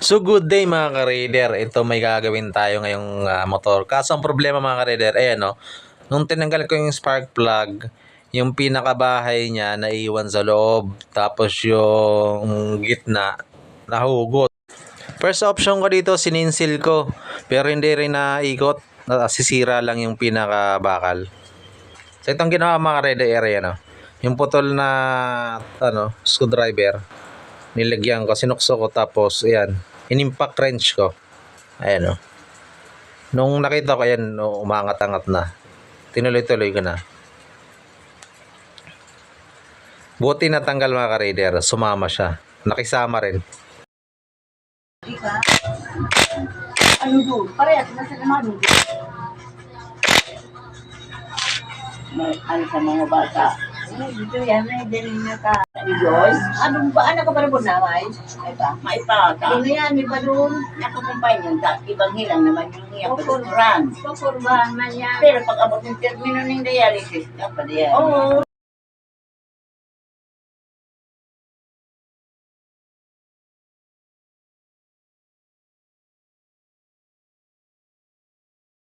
So good day mga ka-raider. Ito may gagawin tayo ngayong motor. Kaso ang problema mga ka-raider, ayan no. Nung tinanggal ko yung spark plug, yung pinakabahay niya naiwan sa loob. Tapos yung gitna nahugot. First option ko dito sininsil ko. Pero hindi rin naikot. Sisira lang yung pinakabakal. So itong ginawa mga ka-raider area no. Yung putol na screwdriver. Nilagyan ko, sinukso ko tapos ayan, inimpact wrench ko. Ayan o. Nung nakita ko ayan, umangat-angat na. Tinuloy-tuloy ko na. Buti natanggal mga ka-raider, sumama siya. Nakisama rin. Ano doon? Parehas na sila namin. Ano sa mga bata? Dito yan, may daling na ka. Ni Joyce? Anong ba? Anak ka ba na po na, May? May pa. Ano yan? May ba doon? Nakakumpay niyan. Ibang hilang naman yung niya. Kukurban man yan. Pero pag abot ng termino ng dialysis, dapat yan. Oo.